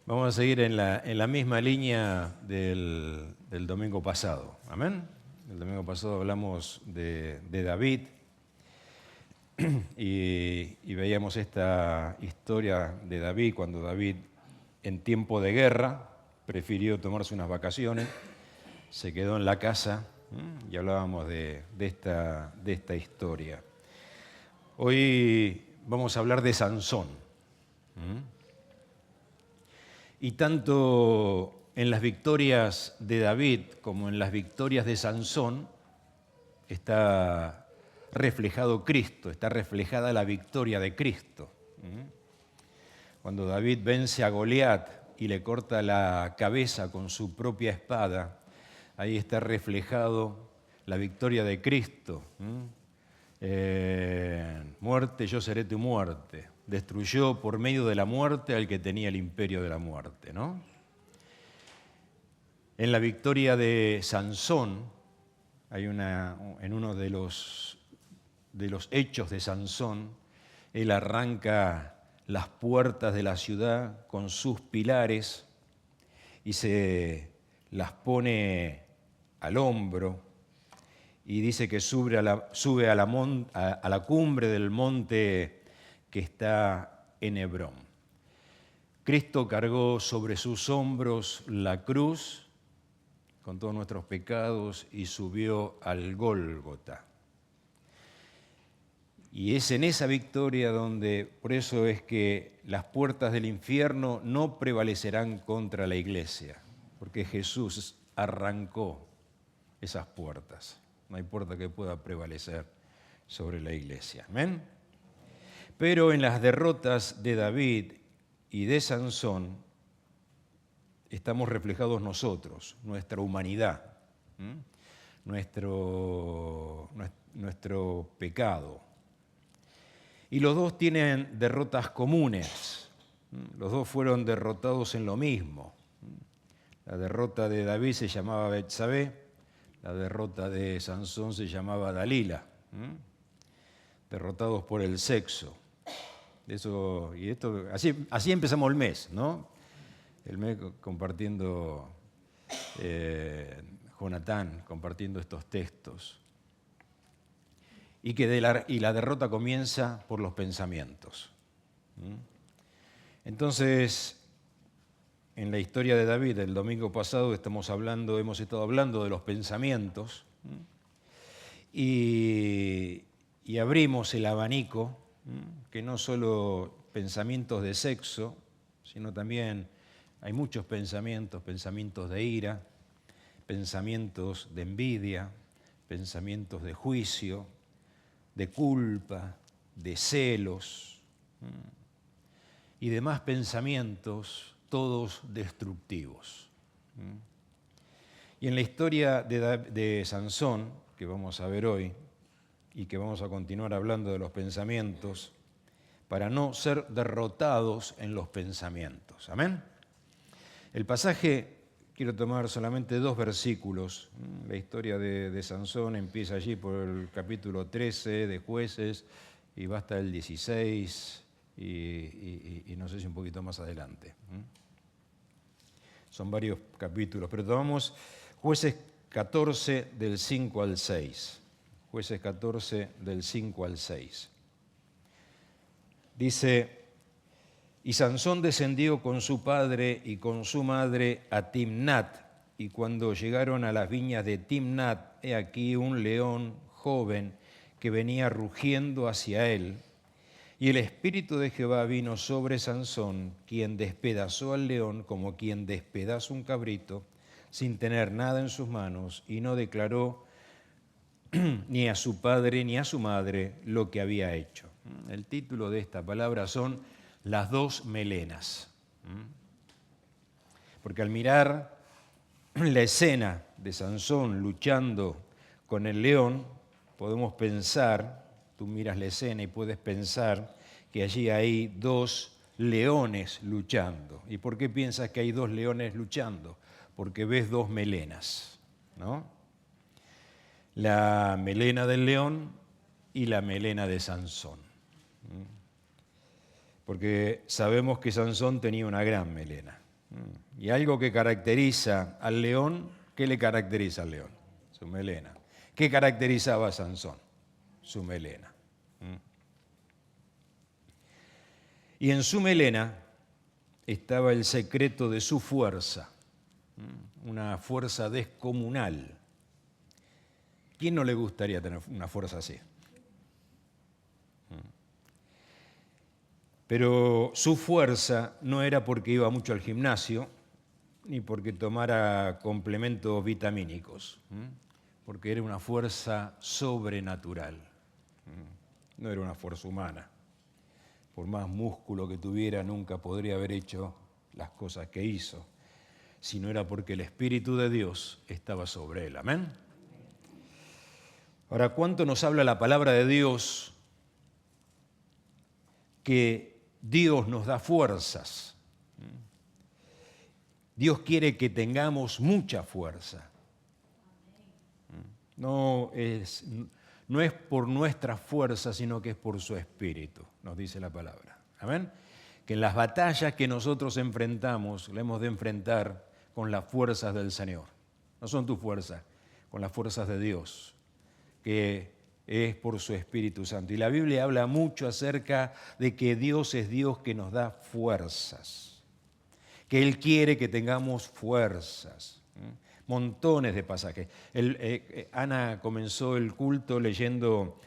Vamos a seguir en la misma línea del domingo pasado. ¿Amén? El domingo pasado hablamos de David y veíamos esta historia de David cuando David, en tiempo de guerra, prefirió tomarse unas vacaciones, se quedó en la casa y hablábamos de esta historia. Hoy vamos a hablar de Sansón. Y tanto en las victorias de David como en las victorias de Sansón está reflejado Cristo, está reflejada la victoria de Cristo. Cuando David vence a Goliat y le corta la cabeza con su propia espada, ahí está reflejado la victoria de Cristo. Muerte, yo seré tu muerte. Destruyó por medio de la muerte al que tenía el imperio de la muerte, ¿no? En la victoria de Sansón, en uno de los hechos de Sansón, él arranca las puertas de la ciudad con sus pilares y se las pone al hombro y dice que sube a la cumbre del monte que está en Hebrón. Cristo cargó sobre sus hombros la cruz con todos nuestros pecados y subió al Gólgota. Y es en esa victoria donde, por eso es que las puertas del infierno no prevalecerán contra la iglesia, porque Jesús arrancó esas puertas. No hay puerta que pueda prevalecer sobre la iglesia. ¿Amén? Pero en las derrotas de David y de Sansón estamos reflejados nosotros, nuestra humanidad, nuestro pecado. Y los dos tienen derrotas comunes. Los dos fueron derrotados en lo mismo. La derrota de David se llamaba Betsabé, la derrota de Sansón se llamaba Dalila. Derrotados por el sexo. Así empezamos el mes, ¿no? El mes compartiendo, Jonatán compartiendo estos textos. Y la derrota comienza por los pensamientos. Entonces, en la historia de David, el domingo pasado hemos estado hablando de los pensamientos y abrimos el abanico, que no solo pensamientos de sexo, sino también hay muchos pensamientos de ira, pensamientos de envidia, pensamientos de juicio, de culpa, de celos y demás pensamientos, todos destructivos. Y en la historia de Sansón, que vamos a ver hoy, y que vamos a continuar hablando de los pensamientos, para no ser derrotados en los pensamientos. ¿Amén? El pasaje, quiero tomar solamente 2 versículos. La historia de Sansón empieza allí por el capítulo 13 de Jueces y va hasta el 16 y no sé si un poquito más adelante. Son varios capítulos, pero tomamos Jueces 14 del 5 al 6. Jueces 14 del 5 al 6. Dice: y Sansón descendió con su padre y con su madre a Timnat, y cuando llegaron a las viñas de Timnat, he aquí un león joven que venía rugiendo hacia él, y el Espíritu de Jehová vino sobre Sansón, quien despedazó al león como quien despedaza un cabrito, sin tener nada en sus manos, y no declaró ni a su padre ni a su madre lo que había hecho. El título de esta palabra son las 2 melenas. Porque al mirar la escena de Sansón luchando con el león, podemos pensar, tú miras la escena y puedes pensar que allí hay 2 leones luchando. ¿Y por qué piensas que hay 2 leones luchando? Porque ves 2 melenas, ¿no? La melena del león y la melena de Sansón. Porque sabemos que Sansón tenía una gran melena. Y algo que caracteriza al león, ¿qué le caracteriza al león? Su melena. ¿Qué caracterizaba a Sansón? Su melena. Y en su melena estaba el secreto de su fuerza, una fuerza descomunal. ¿Quién no le gustaría tener una fuerza así? Pero su fuerza no era porque iba mucho al gimnasio, ni porque tomara complementos vitamínicos, porque era una fuerza sobrenatural, no era una fuerza humana. Por más músculo que tuviera, nunca podría haber hecho las cosas que hizo, si no era porque el Espíritu de Dios estaba sobre él. Amén. Ahora, ¿cuánto nos habla la palabra de Dios que Dios nos da fuerzas? Dios quiere que tengamos mucha fuerza. No es por nuestra fuerza, sino que es por su Espíritu, nos dice la palabra. Amén. Que en las batallas que nosotros enfrentamos, la hemos de enfrentar con las fuerzas del Señor. No son tus fuerzas, con las fuerzas de Dios, que es por su Espíritu Santo. Y la Biblia habla mucho acerca de que Dios es Dios que nos da fuerzas, que Él quiere que tengamos fuerzas. Montones de pasajes. Ana comenzó el culto leyendo,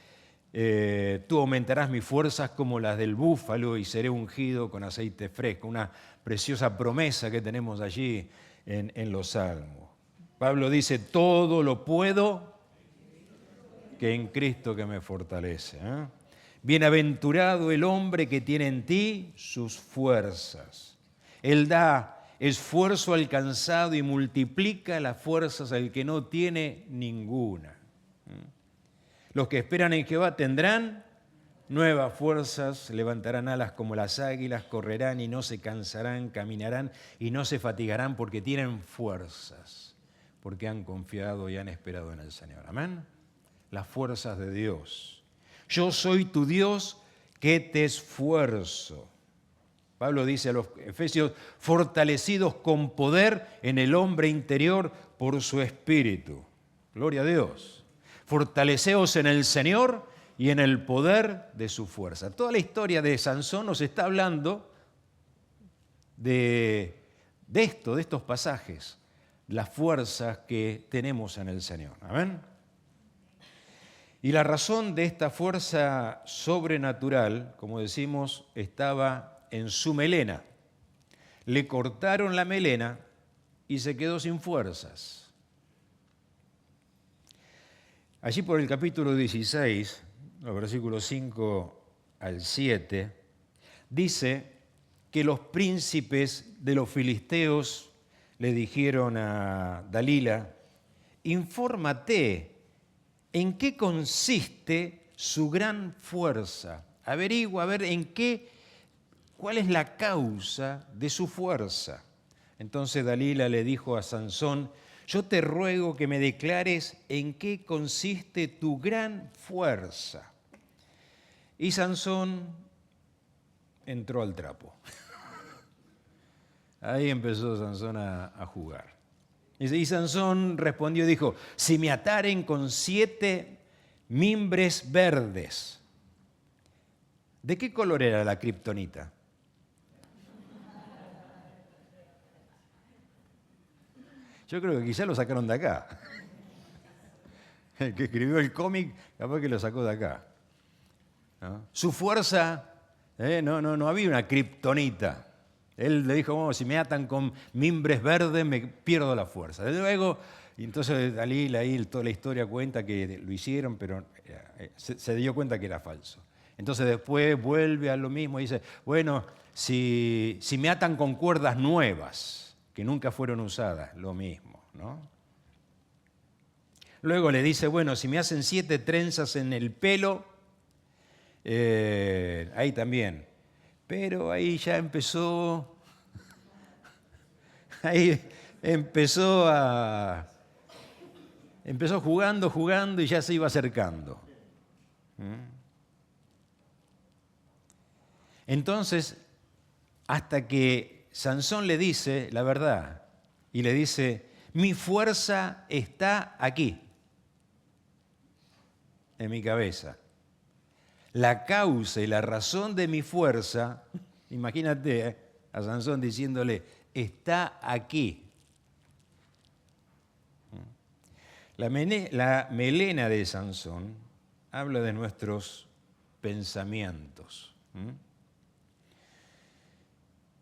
tú aumentarás mis fuerzas como las del búfalo y seré ungido con aceite fresco. Una preciosa promesa que tenemos allí en los Salmos. Pablo dice, todo lo puedo que en Cristo que me fortalece. Bienaventurado el hombre que tiene en ti sus fuerzas. Él da esfuerzo alcanzado y multiplica las fuerzas al que no tiene ninguna. Los que esperan en Jehová tendrán nuevas fuerzas, levantarán alas como las águilas, correrán y no se cansarán, caminarán y no se fatigarán porque tienen fuerzas, porque han confiado y han esperado en el Señor. Amén. Las fuerzas de Dios. Yo soy tu Dios que te esfuerzo. Pablo dice a los Efesios, fortalecidos con poder en el hombre interior por su Espíritu. Gloria a Dios. Fortaleceos en el Señor y en el poder de su fuerza. Toda la historia de Sansón nos está hablando de estos pasajes, las fuerzas que tenemos en el Señor. Amén. Y la razón de esta fuerza sobrenatural, como decimos, estaba en su melena. Le cortaron la melena y se quedó sin fuerzas. Allí por el capítulo 16, los versículos 5 al 7, dice que los príncipes de los filisteos le dijeron a Dalila, infórmate en qué consiste su gran fuerza. Averigua, a ver cuál es la causa de su fuerza. Entonces Dalila le dijo a Sansón, yo te ruego que me declares en qué consiste tu gran fuerza. Y Sansón entró al trapo. Ahí empezó Sansón a jugar. Y Sansón respondió y dijo, si me ataren con 7 mimbres verdes. ¿De qué color era la kriptonita? Yo creo que quizá lo sacaron de acá. El que escribió el cómic, capaz que lo sacó de acá. ¿No? Su fuerza, no había una kriptonita. Él le dijo, si me atan con mimbres verdes, me pierdo la fuerza. Desde luego, y entonces Dalila ahí toda la historia cuenta que lo hicieron, pero se dio cuenta que era falso. Entonces después vuelve a lo mismo y dice, bueno, si me atan con cuerdas nuevas, que nunca fueron usadas, lo mismo, ¿no? Luego le dice, bueno, si me hacen 7 trenzas en el pelo, ahí también. Pero ahí ya empezó jugando y ya se iba acercando. Entonces, hasta que Sansón le dice la verdad y le dice, mi fuerza está aquí, en mi cabeza. La causa y la razón de mi fuerza, imagínate a Sansón diciéndole, está aquí. La melena de Sansón habla de nuestros pensamientos.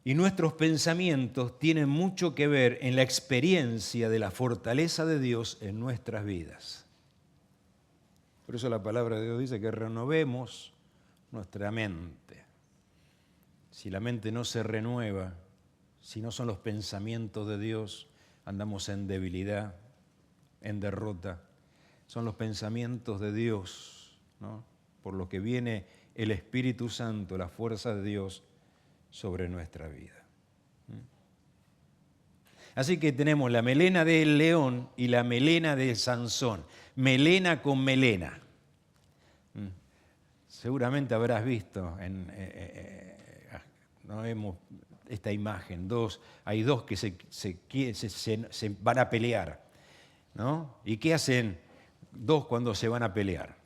Y nuestros pensamientos tienen mucho que ver en la experiencia de la fortaleza de Dios en nuestras vidas. Por eso la palabra de Dios dice que renovemos nuestra mente. Si la mente no se renueva, si no son los pensamientos de Dios, andamos en debilidad, en derrota. Son los pensamientos de Dios, ¿no? Por lo que viene el Espíritu Santo, la fuerza de Dios sobre nuestra vida. Así que tenemos la melena del león y la melena de Sansón. Melena con melena. Seguramente habrás visto esta imagen. Hay dos que se van a pelear, ¿no? ¿Y qué hacen dos cuando se van a pelear?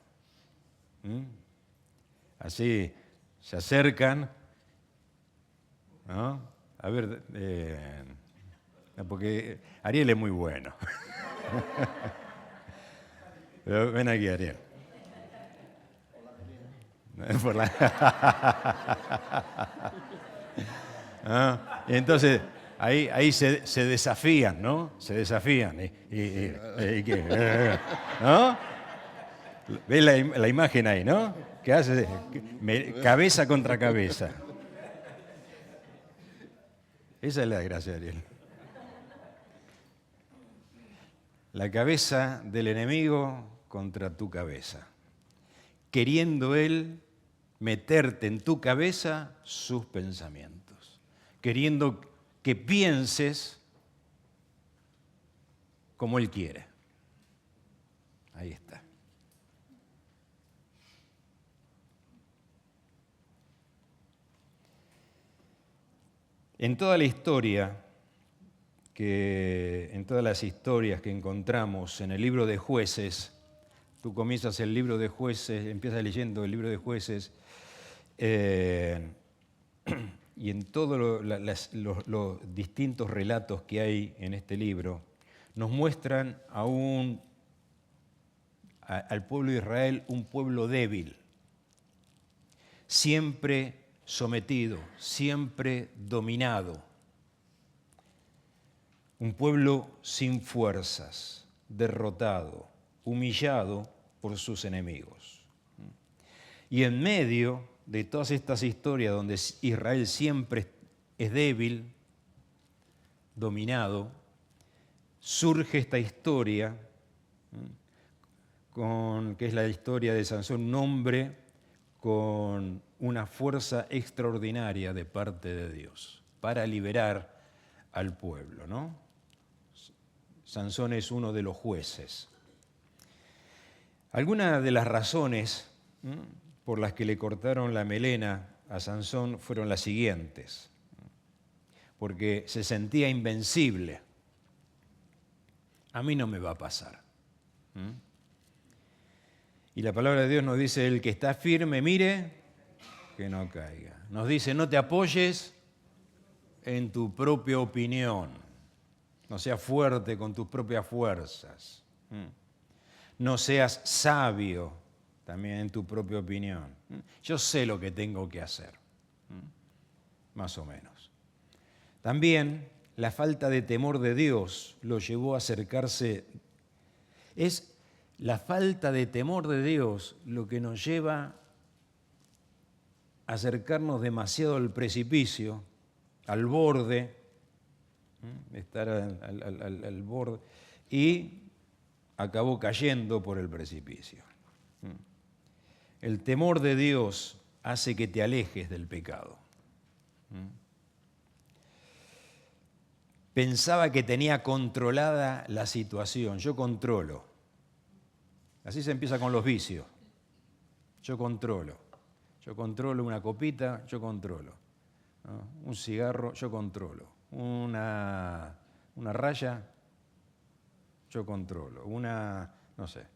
Así se acercan, ¿no? A ver, porque Ariel es muy bueno. Pero ven aquí, Ariel. ¿Ah? Y entonces ahí se desafían, ¿no? Se desafían. ¿No? ¿Ves la imagen ahí, no? ¿Qué hace? Cabeza contra cabeza. Esa es la gracia, Ariel. La cabeza del enemigo contra tu cabeza. Queriendo él meterte en tu cabeza sus pensamientos. Queriendo que pienses como él quiere. Ahí está. En toda la historia, en todas las historias que encontramos en el libro de Jueces, tú comienzas el libro de Jueces, empiezas leyendo el libro de Jueces, y en todos los distintos relatos que hay en este libro, nos muestran al pueblo de Israel un pueblo débil, siempre sometido, siempre dominado, un pueblo sin fuerzas, derrotado, humillado por sus enemigos. Y en medio de todas estas historias donde Israel siempre es débil, dominado, surge esta historia, que es la historia de Sansón, un hombre con una fuerza extraordinaria de parte de Dios para liberar al pueblo, ¿no? Sansón es uno de los jueces. Algunas de las razones por las que le cortaron la melena a Sansón fueron las siguientes. Porque se sentía invencible. A mí no me va a pasar. Y la palabra de Dios nos dice, el que está firme, mire, que no caiga. Nos dice, no te apoyes en tu propia opinión. No seas fuerte con tus propias fuerzas. No seas sabio también en tu propia opinión. Yo sé lo que tengo que hacer. Más o menos. También la falta de temor de Dios lo llevó a acercarse. Es la falta de temor de Dios lo que nos lleva a acercarnos demasiado al precipicio, al borde, estar al borde, y acabó cayendo por el precipicio. El temor de Dios hace que te alejes del pecado. Pensaba que tenía controlada la situación. Yo controlo. Así se empieza con los vicios. Yo controlo. Yo controlo una copita, yo controlo. ¿no? Un cigarro, yo controlo. Una raya, yo controlo. No sé,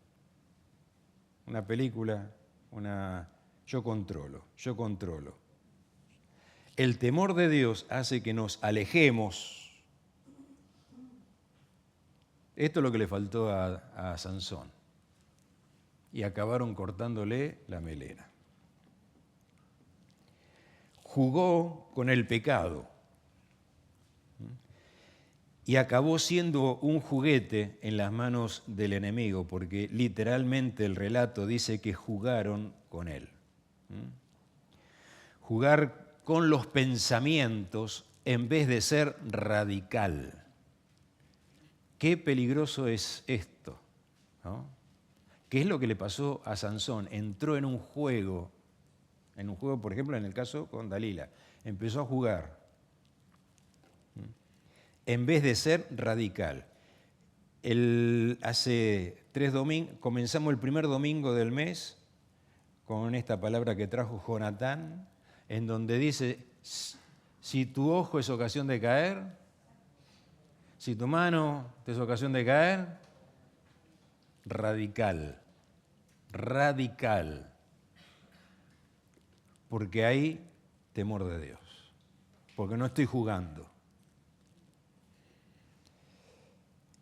una película, yo controlo. El temor de Dios hace que nos alejemos. Esto es lo que le faltó a Sansón. Y acabaron cortándole la melena. Jugó con el pecado y acabó siendo un juguete en las manos del enemigo, porque literalmente el relato dice que jugaron con él. Jugar con los pensamientos en vez de ser radical. Qué peligroso es esto, ¿no? ¿Qué es lo que le pasó a Sansón? Entró en un juego, por ejemplo, en el caso con Dalila. Empezó a jugar en vez de ser radical. Hace 3 domingos, comenzamos el primer domingo del mes con esta palabra que trajo Jonatán, en donde dice, si tu ojo es ocasión de caer, si tu mano te es ocasión de caer, radical, porque hay temor de Dios, porque no estoy jugando.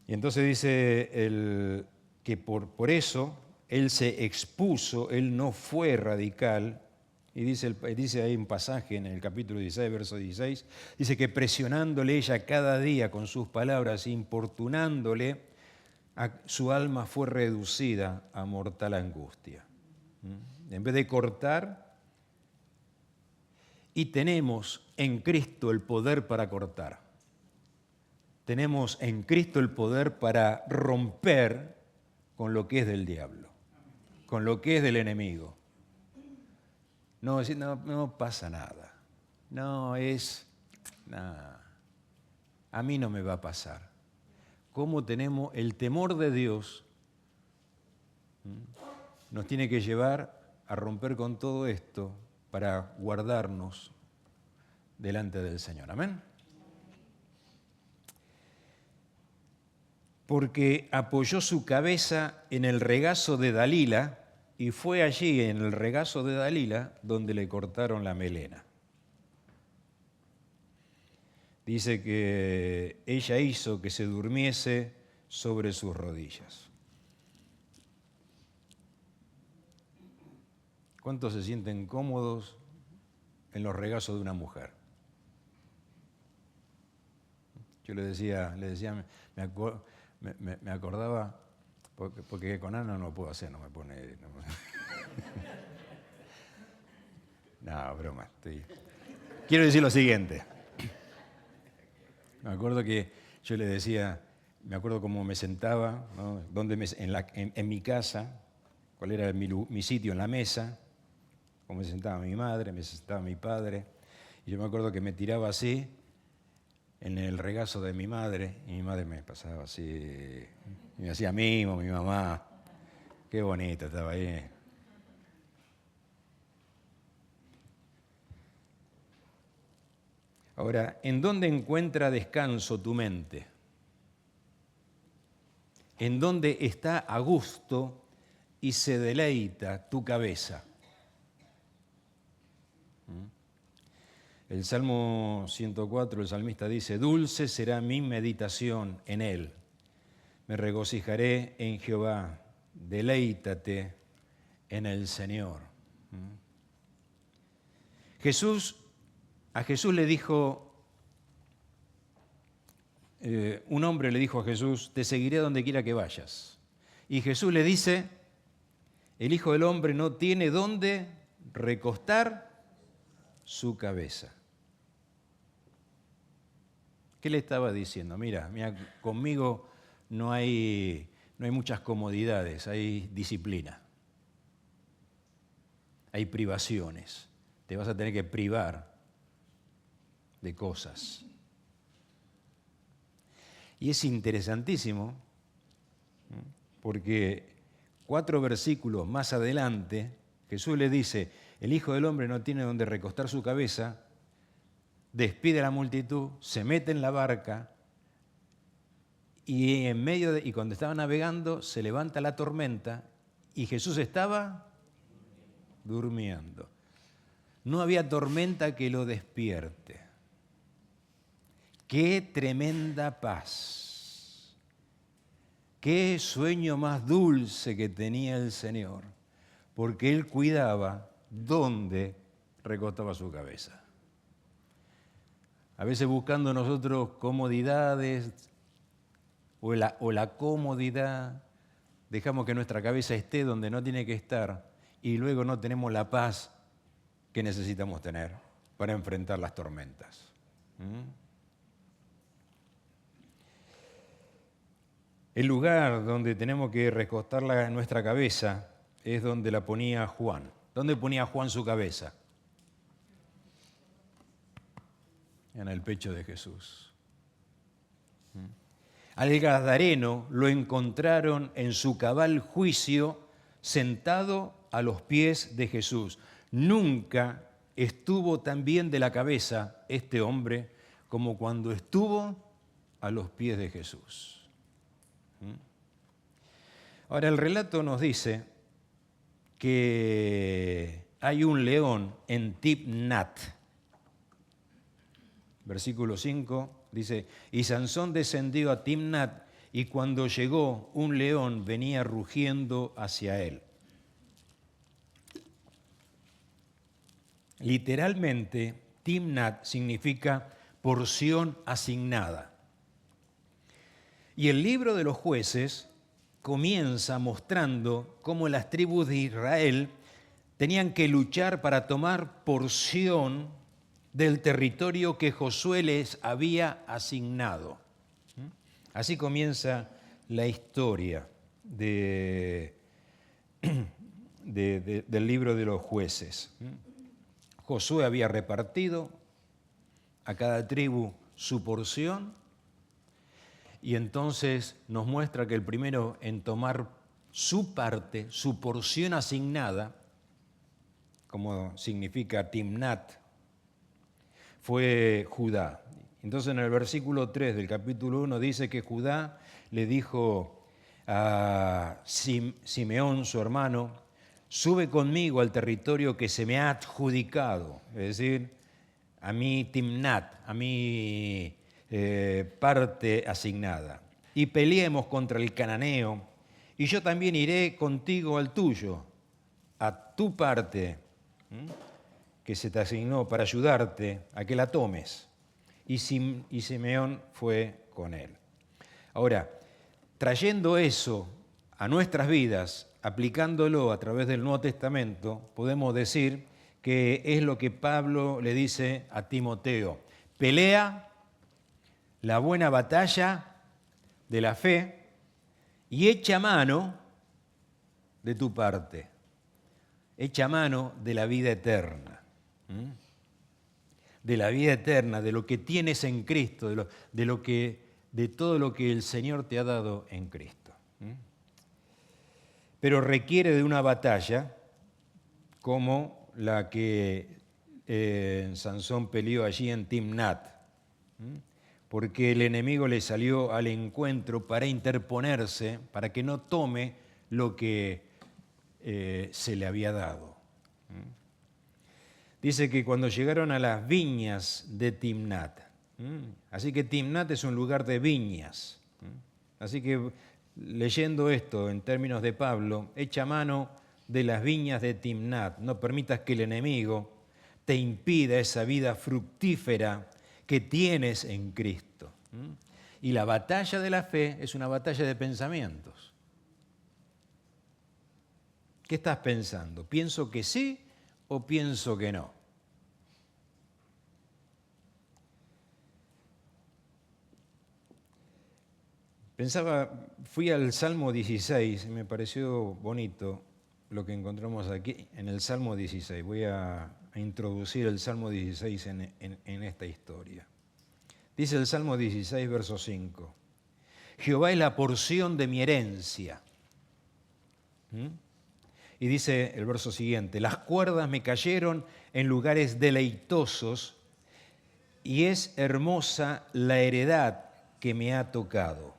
Y entonces dice que por eso él se expuso, él no fue radical, y dice ahí un pasaje en el capítulo 16, verso 16, dice que presionándole ella cada día con sus palabras, importunándole, su alma fue reducida a mortal angustia. En vez de cortar, y tenemos en Cristo el poder para cortar. Tenemos en Cristo el poder para romper con lo que es del diablo, con lo que es del enemigo. No decir, no pasa nada. Nada. A mí no me va a pasar. ¿Cómo tenemos el temor de Dios? Nos tiene que llevar a romper con todo esto para guardarnos delante del Señor. Amén. Porque apoyó su cabeza en el regazo de Dalila y fue allí, en el regazo de Dalila, donde le cortaron la melena. Dice que ella hizo que se durmiese sobre sus rodillas. ¿Cuántos se sienten cómodos en los regazos de una mujer? Yo le decía, me acordaba, porque con Ana no lo puedo hacer, no me pone... No, broma. Quiero decir lo siguiente. Me acuerdo que yo le decía, me acuerdo cómo me sentaba, ¿no? En mi casa, cuál era mi sitio en la mesa, cómo se sentaba mi madre, me sentaba mi padre, y yo me acuerdo que me tiraba así, en el regazo de mi madre, y mi madre me pasaba así, y me hacía mimo, mi mamá. Qué bonita estaba ahí. Ahora, ¿en dónde encuentra descanso tu mente? ¿En dónde está a gusto y se deleita tu cabeza? El Salmo 104, el salmista dice, dulce será mi meditación en él. Me regocijaré en Jehová, deleítate en el Señor. A Jesús le dijo, un hombre le dijo a Jesús, te seguiré donde quiera que vayas. Y Jesús le dice, el Hijo del Hombre no tiene dónde recostar su cabeza. ¿Qué le estaba diciendo? Mira, conmigo no hay muchas comodidades, hay disciplina, hay privaciones. Te vas a tener que privar de cosas. Y es interesantísimo, porque 4 versículos más adelante, Jesús le dice, el Hijo del Hombre no tiene donde recostar su cabeza, despide a la multitud, se mete en la barca y y cuando estaba navegando se levanta la tormenta y Jesús estaba durmiendo. No había tormenta que lo despierte. ¡Qué tremenda paz! ¡Qué sueño más dulce que tenía el Señor! Porque Él cuidaba dónde recostaba su cabeza. A veces buscando nosotros comodidades o la comodidad, dejamos que nuestra cabeza esté donde no tiene que estar y luego no tenemos la paz que necesitamos tener para enfrentar las tormentas. El lugar donde tenemos que recostar nuestra cabeza es donde la ponía Juan. ¿Dónde ponía Juan su cabeza? En el pecho de Jesús. Al Gadareno lo encontraron en su cabal juicio, sentado a los pies de Jesús. Nunca estuvo tan bien de la cabeza este hombre como cuando estuvo a los pies de Jesús. Ahora, el relato nos dice que hay un león en Timnat. Versículo 5 dice, y Sansón descendió a Timnat, y cuando llegó, un león venía rugiendo hacia él. Literalmente, Timnat significa porción asignada. Y el libro de los Jueces comienza mostrando cómo las tribus de Israel tenían que luchar para tomar porción del territorio que Josué les había asignado. Así comienza la historia del libro de los Jueces. Josué había repartido a cada tribu su porción y entonces nos muestra que el primero en tomar su parte, su porción asignada, como significa Timnat, fue Judá. Entonces en el versículo 3 del capítulo 1 dice que Judá le dijo a Simeón, su hermano, sube conmigo al territorio que se me ha adjudicado, es decir, a mi Timnat, a mi parte asignada, y peleemos contra el cananeo, y yo también iré contigo al tuyo, a tu parte, que se te asignó para ayudarte a que la tomes. Y Simeón fue con él. Ahora, trayendo eso a nuestras vidas, aplicándolo a través del Nuevo Testamento, podemos decir que es lo que Pablo le dice a Timoteo. Pelea la buena batalla de la fe y echa mano de tu parte. Echa mano de la vida eterna. De la vida eterna, de lo que tienes en Cristo, de todo lo que el Señor te ha dado en Cristo. Pero requiere de una batalla como la que Sansón peleó allí en Timnat, porque el enemigo le salió al encuentro para interponerse, para que no tome lo que se le había dado. Dice que cuando llegaron a las viñas de Timnat, así que Timnat es un lugar de viñas, así que leyendo esto en términos de Pablo, echa mano de las viñas de Timnat, no permitas que el enemigo te impida esa vida fructífera que tienes en Cristo. Y la batalla de la fe es una batalla de pensamientos. ¿Qué estás pensando? ¿Pienso que sí o pienso que no? Fui al Salmo 16 y me pareció bonito lo que encontramos aquí en el Salmo 16. Voy a introducir el Salmo 16 en esta historia. Dice el Salmo 16, verso 5. Jehová es la porción de mi herencia. Y dice el verso siguiente, las cuerdas me cayeron en lugares deleitosos y es hermosa la heredad que me ha tocado.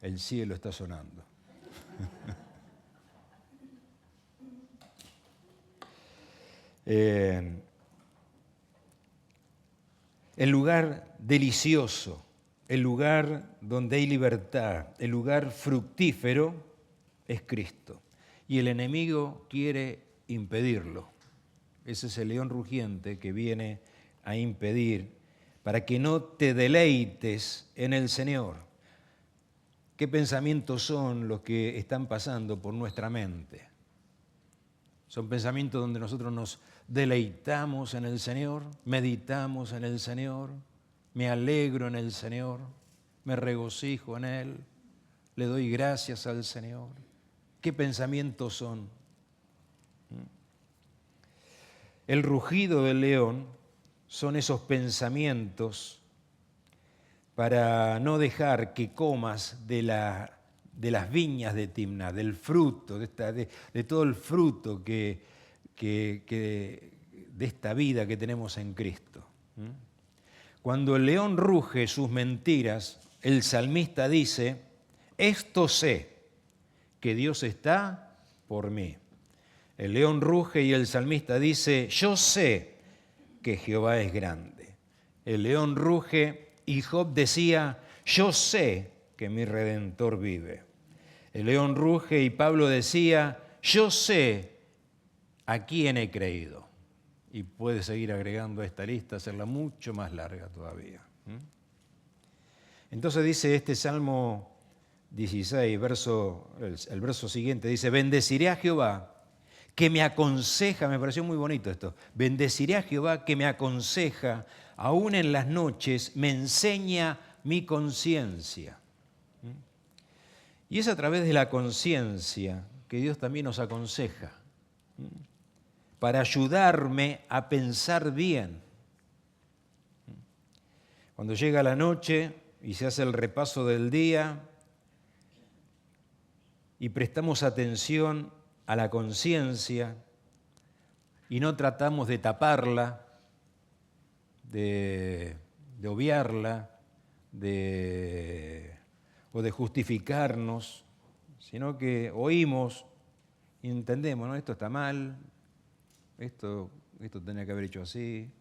El cielo está sonando. El lugar delicioso, el lugar donde hay libertad, el lugar fructífero es Cristo. Y el enemigo quiere impedirlo. Ese es el león rugiente que viene a impedir para que no te deleites en el Señor. ¿Qué pensamientos son los que están pasando por nuestra mente? Son pensamientos donde nosotros nos deleitamos en el Señor, meditamos en el Señor, me alegro en el Señor, me regocijo en Él, le doy gracias al Señor. ¿Qué pensamientos son? El rugido del león son esos pensamientos para no dejar que comas de las viñas de Timná, del fruto, de todo el fruto de esta vida que tenemos en Cristo. Cuando el león ruge sus mentiras, el salmista dice, esto sé, que Dios está por mí. El león ruge y el salmista dice, yo sé que Jehová es grande. El león ruge y Job decía, yo sé que mi Redentor vive. El león ruge y Pablo decía, yo sé a quién he creído. Y puede seguir agregando a esta lista, hacerla mucho más larga todavía. Entonces dice este Salmo 16, el verso siguiente, dice, bendeciré a Jehová, que me aconseja, me pareció muy bonito esto, bendeciré a Jehová que me aconseja, aún en las noches me enseña mi conciencia. Y es a través de la conciencia que Dios también nos aconseja, para ayudarme a pensar bien. Cuando llega la noche y se hace el repaso del día y prestamos atención a la conciencia y no tratamos de taparla, de obviarla, o de justificarnos, sino que oímos y entendemos, ¿no? Esto está mal, esto tenía que haber hecho así,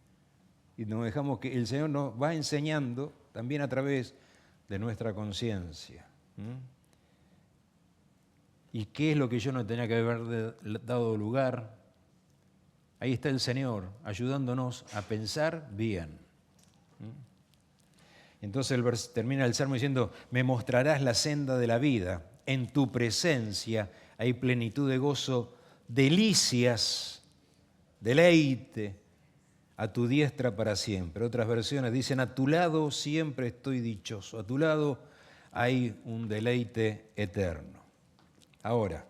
y nos dejamos que el Señor nos va enseñando también a través de nuestra conciencia. ¿Y qué es lo que yo no tenía que haber dado lugar? Ahí está el Señor ayudándonos a pensar bien. Entonces termina el Salmo diciendo, me mostrarás la senda de la vida, en tu presencia hay plenitud de gozo, delicias, deleite, a tu diestra para siempre. Otras versiones dicen, a tu lado siempre estoy dichoso, a tu lado hay un deleite eterno. Ahora,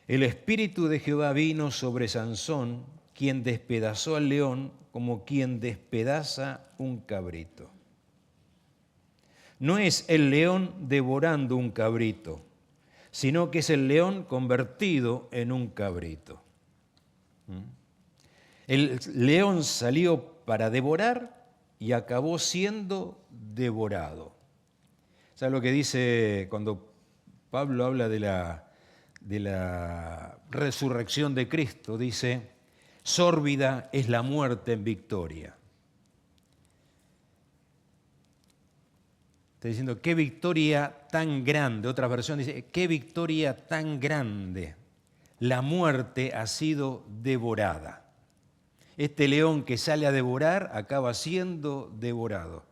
el Espíritu de Jehová vino sobre Sansón, quien despedazó al león como quien despedaza un cabrito. No es el león devorando un cabrito, sino que es el león convertido en un cabrito. El león salió para devorar y acabó siendo devorado. ¿Sabes lo que dice cuando Pablo habla de la resurrección de Cristo? Dice, sórbida es la muerte en victoria. Está diciendo, qué victoria tan grande. Otra versión dice, qué victoria tan grande. La muerte ha sido devorada. Este león que sale a devorar acaba siendo devorado.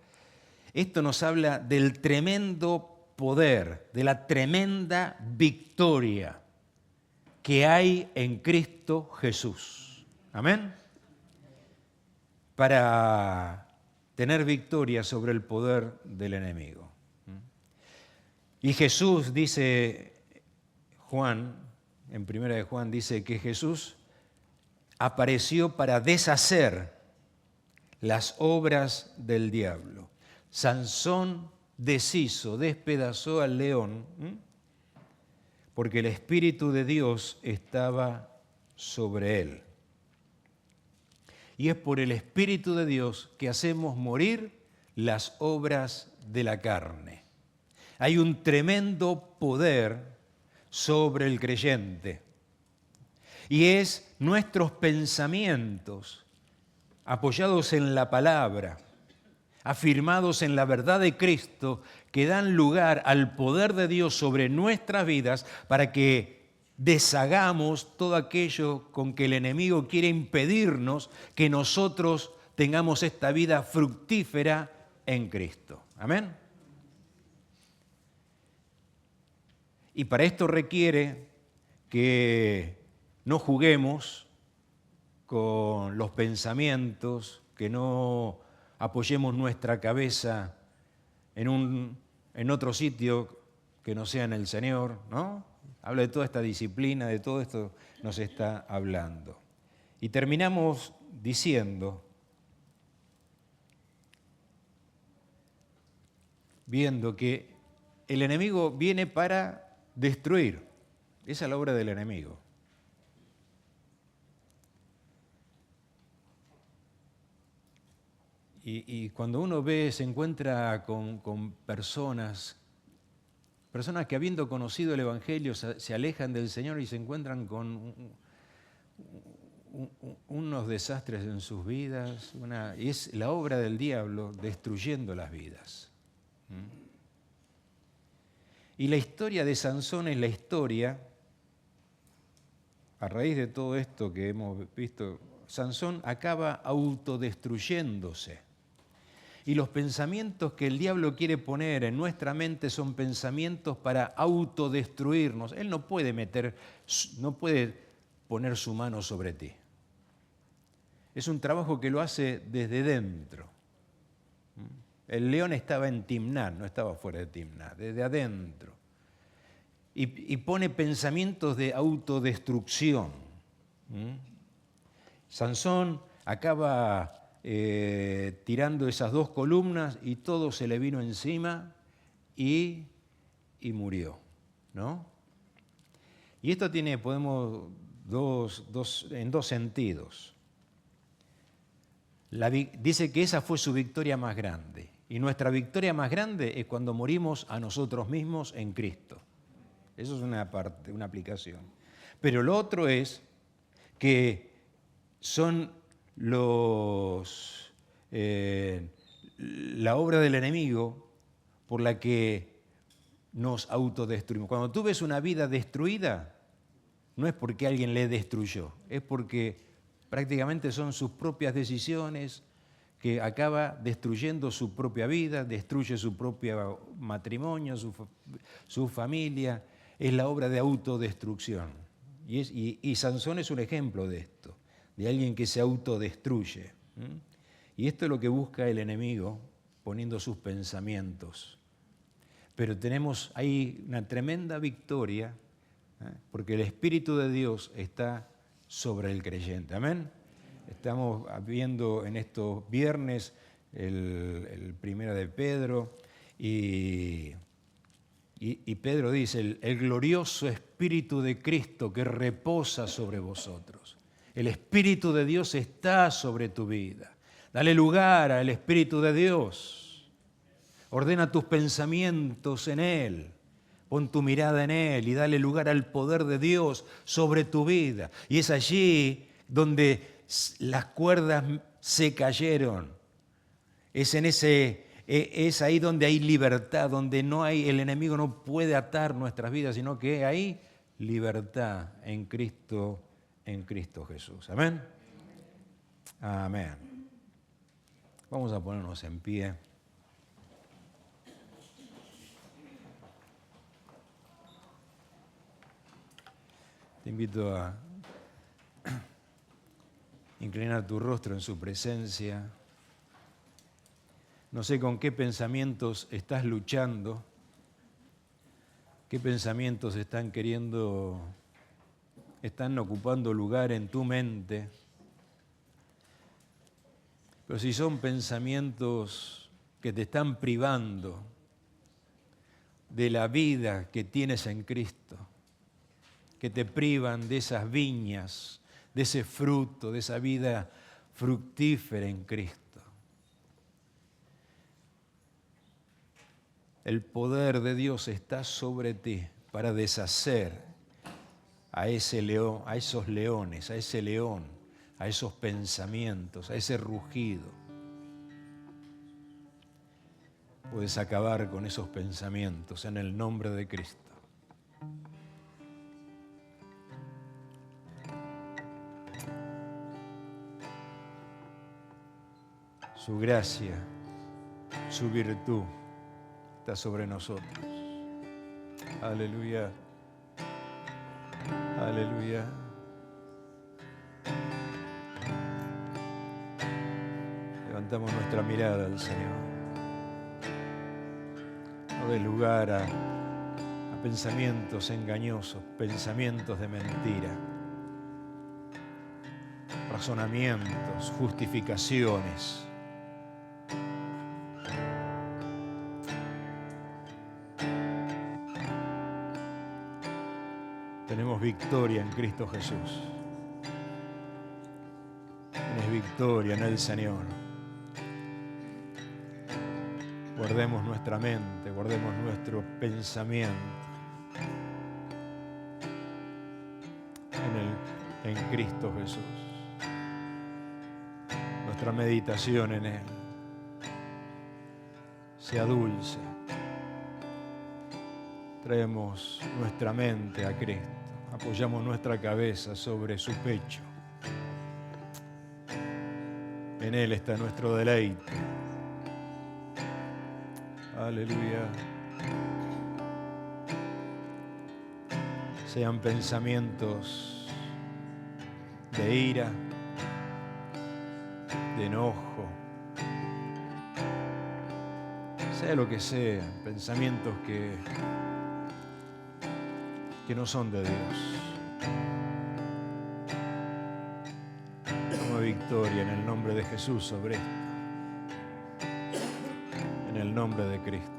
Esto nos habla del tremendo poder, de la tremenda victoria que hay en Cristo Jesús. Amén. Para tener victoria sobre el poder del enemigo. Y Jesús, dice Juan, en 1 de Juan, dice que Jesús apareció para deshacer las obras del diablo. Sansón deshizo, despedazó al león, porque el Espíritu de Dios estaba sobre él. y es por el Espíritu de Dios que hacemos morir las obras de la carne. Hay un tremendo poder sobre el creyente y es nuestros pensamientos apoyados en la palabra, afirmados en la verdad de Cristo, que dan lugar al poder de Dios sobre nuestras vidas para que deshagamos todo aquello con que el enemigo quiere impedirnos que nosotros tengamos esta vida fructífera en Cristo. Amén. Y para esto requiere que no juguemos con los pensamientos, que no apoyemos nuestra cabeza en otro sitio que no sea en el Señor, ¿no? Habla de toda esta disciplina, de todo esto nos está hablando. Y terminamos diciendo, viendo que el enemigo viene para destruir. Esa es la obra del enemigo. Y cuando uno ve, se encuentra con personas que habiendo conocido el Evangelio se alejan del Señor y se encuentran con unos desastres en sus vidas. Y es la obra del diablo destruyendo las vidas. Y la historia de Sansón es la historia, a raíz de todo esto que hemos visto, Sansón acaba autodestruyéndose. Y los pensamientos que el diablo quiere poner en nuestra mente son pensamientos para autodestruirnos. Él no puede poner su mano sobre ti. Es un trabajo que lo hace desde dentro. El león estaba en Timnat, no estaba fuera de Timnat, desde adentro. Y pone pensamientos de autodestrucción. Sansón acaba tirando esas dos columnas y todo se le vino encima y murió, ¿no? Y esto tiene, en dos sentidos. Dice que esa fue su victoria más grande. Y nuestra victoria más grande es cuando morimos a nosotros mismos en Cristo. Eso es una aplicación. Pero lo otro es que son la obra del enemigo por la que nos autodestruimos. Cuando tú ves una vida destruida, no es porque alguien le destruyó, es porque prácticamente son sus propias decisiones que acaba destruyendo su propia vida, destruye su propio matrimonio, su familia. Es la obra de autodestrucción. Y Sansón es un ejemplo de esto, de alguien que se autodestruye. Y esto es lo que busca el enemigo, poniendo sus pensamientos. Pero tenemos ahí una tremenda victoria, porque el Espíritu de Dios está sobre el creyente. Amén. Estamos viendo en estos viernes el primero de Pedro y Pedro dice, el glorioso Espíritu de Cristo que reposa sobre vosotros. El Espíritu de Dios está sobre tu vida. Dale lugar al Espíritu de Dios. Ordena tus pensamientos en Él. Pon tu mirada en Él y dale lugar al poder de Dios sobre tu vida. Y es allí donde las cuerdas se cayeron. Es ahí donde hay libertad, donde el enemigo no puede atar nuestras vidas, sino que hay libertad en Cristo Jesús. Amén. Amén. Vamos a ponernos en pie. Te invito a inclinar tu rostro en su presencia. No sé con qué pensamientos estás luchando, qué pensamientos están ocupando lugar en tu mente. Pero si son pensamientos que te están privando de la vida que tienes en Cristo, que te privan de esas viñas, de ese fruto, de esa vida fructífera en Cristo. El poder de Dios está sobre ti para deshacer a ese león, a esos leones, a ese león, a esos pensamientos, a ese rugido. Puedes acabar con esos pensamientos en el nombre de Cristo. Su gracia, su virtud está sobre nosotros. Aleluya. Aleluya. Levantamos nuestra mirada al Señor. No dé lugar a pensamientos engañosos, pensamientos de mentira, razonamientos, justificaciones. Tenemos victoria en Cristo Jesús. Tienes victoria en el Señor. Guardemos nuestra mente, guardemos nuestro pensamiento en Cristo Jesús. Nuestra meditación en Él sea dulce. Traemos nuestra mente a Cristo. Apoyamos nuestra cabeza sobre su pecho. En Él está nuestro deleite. Aleluya. Sean pensamientos de ira, de enojo, sea lo que sea, pensamientos que no son de Dios. Toma victoria en el nombre de Jesús sobre esto. En el nombre de Cristo.